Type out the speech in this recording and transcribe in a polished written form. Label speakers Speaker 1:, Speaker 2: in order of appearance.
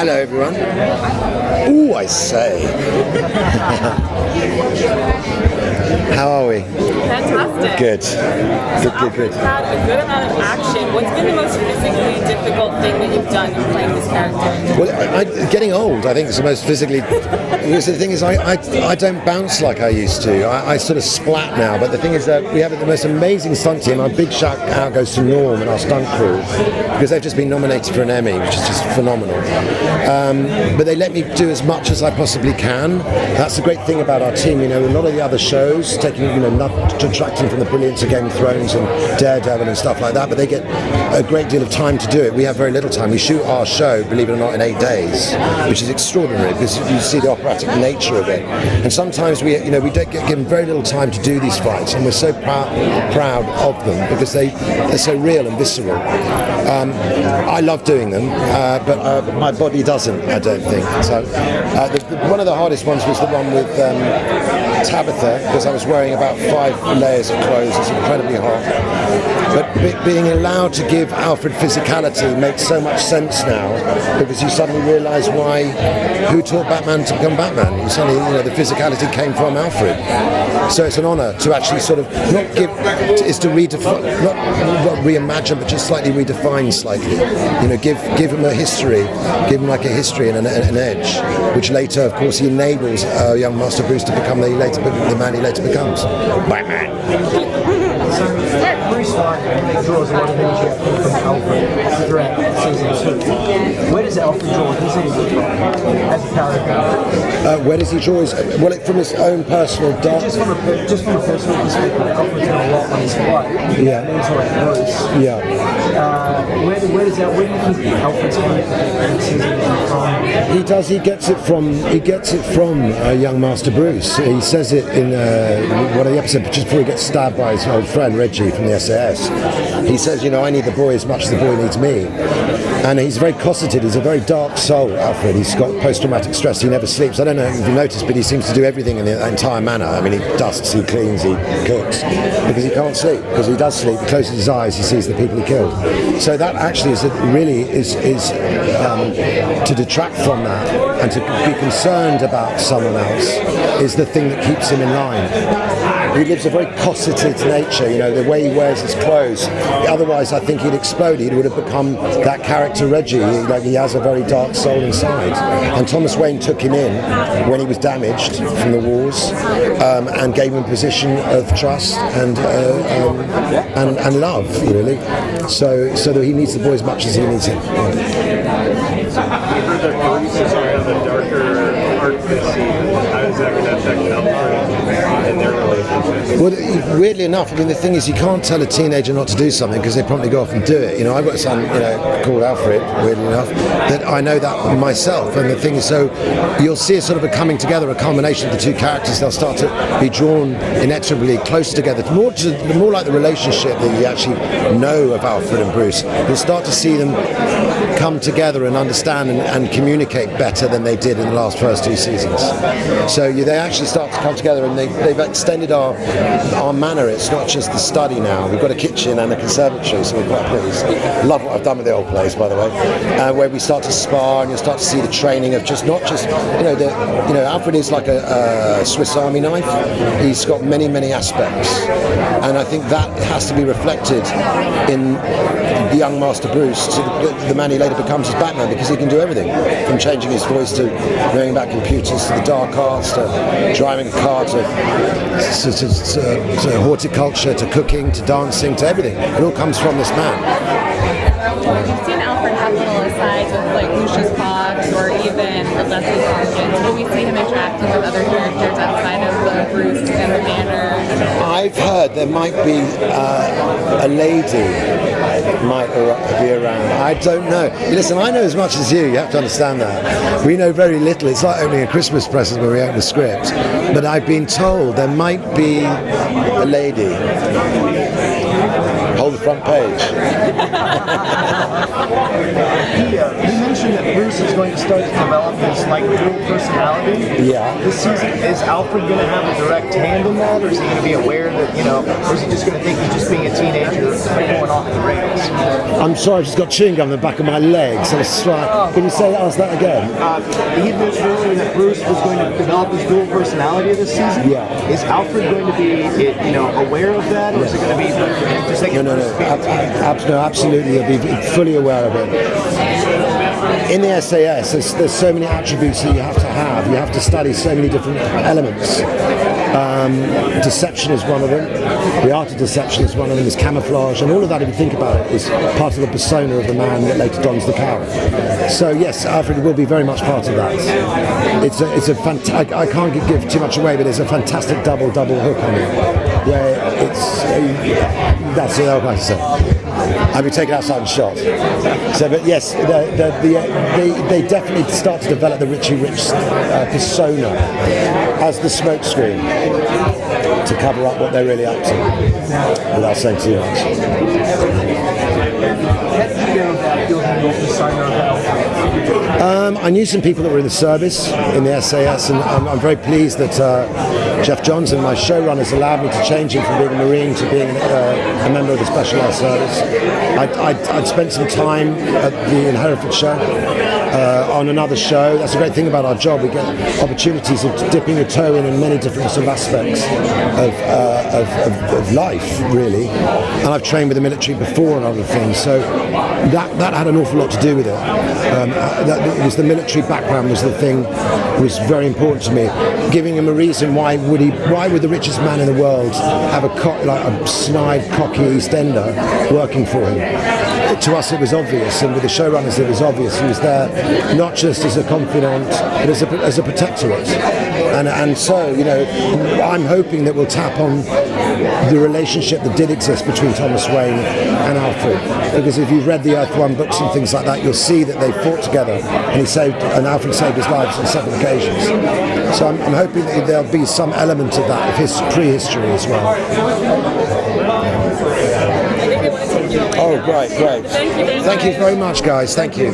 Speaker 1: Hello everyone. Ooh, I say. How are we?
Speaker 2: Fantastic.
Speaker 1: Good. Good.
Speaker 2: Had a good amount of action. What's been the most physically difficult thing that you've done in playing this character?
Speaker 1: Well, getting old, I think, is the most physically. Because the thing is, I don't bounce like I used to. I sort of splat now. But the thing is that we have the most amazing stunt team. Our big shout out goes to Norm and our stunt crew, because they've just been nominated for an Emmy, which is just phenomenal. But they let me do as much as I possibly can. That's the great thing about our team. You know, a lot of the other shows, not detracting from the brilliance of Game of Thrones and Daredevil and stuff like that, but they get a great deal of time to do it. We have very little time. We shoot our show, believe it or not, in 8 days, which is extraordinary because you see the operatic nature of it. And sometimes we don't get given very little time to do these fights, and we're so proud of them because they're so real and visceral. I love doing them, but my body doesn't, I don't think. So one of the hardest ones was the one with Tabitha, because I was wearing about 5 layers of clothes. It's incredibly hot. But being allowed to give Alfred physicality makes so much sense now, because you suddenly realise who taught Batman to become Batman. You suddenly, the physicality came from Alfred. So it's an honour to actually sort of to redefine, not reimagine, but just slightly redefine slightly. Give him a history, give him like a history and an edge, which later, of course, he enables young Master Bruce to become the man he later becomes. Batman.
Speaker 3: Bruce Wayne draws a lot of energy from Alfred throughout season 2. Where does Alfred draw his energy as a character?
Speaker 1: Where does he draw his? Well, from his own personal dark.
Speaker 3: Just from a personal perspective, Alfred's got a lot on his plate.
Speaker 1: Yeah.
Speaker 3: Mentoring Bruce.
Speaker 1: Yeah.
Speaker 3: Where do you think Alfred's energy from?
Speaker 1: He does. He gets it from young Master Bruce. He says it in one of the episodes just before he gets stabbed by his old friend Reggie from the SAS. He says, I need the boy as much as the boy needs me. And he's very cosseted. He's a very dark soul, Alfred. He's got post-traumatic stress. He never sleeps. I don't know if you noticed, but he seems to do everything in the entire manner. I mean, he dusts, he cleans, he cooks, because he can't sleep. Because he does sleep. He closes his eyes, he sees the people he killed. So that actually is to detract from that and to be concerned about someone else is the thing that keeps him in line. He lives a very cosseted nature, the way he wears his clothes. Otherwise, I think he'd explode. He would have become that character Reggie. He has a very dark soul inside. And Thomas Wayne took him in when he was damaged from the wars, and gave him a position of trust and love, really. So that he needs the boy as much as he needs him. Well, weirdly enough, I mean, the thing is, you can't tell a teenager not to do something because they promptly go off and do it. I've got a son, called Alfred, weirdly enough, that I know that myself. And the thing is, so you'll see a sort of a coming together, a culmination of the two characters. They'll start to be drawn inexorably close together, more like the relationship that you actually know of Alfred and Bruce. You'll start to see them come together and understand and communicate better than they did in the first 2 seasons. So they actually start to come together, and they've extended our manor. It's not just the study now. We've got a kitchen and a conservatory, so we're quite pleased. Love what I've done with the old place, by the way, where we start to spar, and you'll start to see the training of Alfred is like a Swiss Army knife. He's got many, many aspects, and I think that has to be reflected in the young Master Bruce, to the man he later becomes as Batman, because he can do everything, from changing his voice to knowing about computers, to the dark arts, to driving a car, to horticulture, to cooking, to dancing, to everything. It all comes from this man.
Speaker 2: We've seen Alfred have little asides with Lucius Fox or even Leslie Hawkins. Will we see him interacting with other characters outside of Bruce and the Manor?
Speaker 1: I've heard there might be a lady might be around. I don't know. Listen, I know as much as you have to understand that. We know very little. It's like opening a Christmas present when we open the script. But I've been told there might be a lady. Hold the front page.
Speaker 3: You mentioned that Bruce is going to start to develop his like dual personality.
Speaker 1: Yeah.
Speaker 3: This season, is Alfred going to have a direct hand in that, or is he going to be aware that, you know, or is he just going to think he's just being a teenager going off the rails?
Speaker 1: I'm sorry, I've just got chewing gum in the back of my legs. So can you ask that again?
Speaker 3: He mentioned earlier that Bruce was going to develop his dual personality this season.
Speaker 1: Yeah.
Speaker 3: Is Alfred going to be, you know, aware of that, or is it going to be just like
Speaker 1: No, absolutely. You'll be fully aware of it. In the SAS, there's so many attributes that you have to have. You have to study so many different elements. Deception is one of them. The art of deception is one of them. There's camouflage, and all of that, if you think about it, is part of the persona of the man that later dons the cowl. So yes, Alfred will be very much part of that. It's a fantastic. I can't give too much away, but there's a fantastic double hook on it, where that's what I like to say. I'll be taken outside and shot. So, but yes, they definitely start to develop the Richie Rich persona as the smokescreen to cover up what they're really up to, without saying too much. I knew some people that were in the service in the SAS, and I'm very pleased that Jeff Johnson, my showrunners, allowed me to change him from being a Marine to being a member of the Special Air Service. I'd spent some time at the in Herefordshire on another show. That's a great thing about our job. We get opportunities of dipping a toe in many different sort of aspects of life, really. And I've trained with the military before and other things, so that had an awful lot to do with it. It was the military background was the thing, was very important to me. Giving him a reason why would the richest man in the world have a snide, cocky East Ender working for him? To us it was obvious, and with the showrunners it was obvious. He was there not just as a confidant, but as a protectorate. And so, you know, I'm hoping that we'll tap on the relationship that did exist between Thomas Wayne and Alfred. Because if you've read the Earth One books and things like that, you'll see that they fought together, and Alfred saved his life on several occasions. So I'm hoping that there'll be some element of that, of his prehistory as well. Oh, great. Thank you very much, guys. Thank you.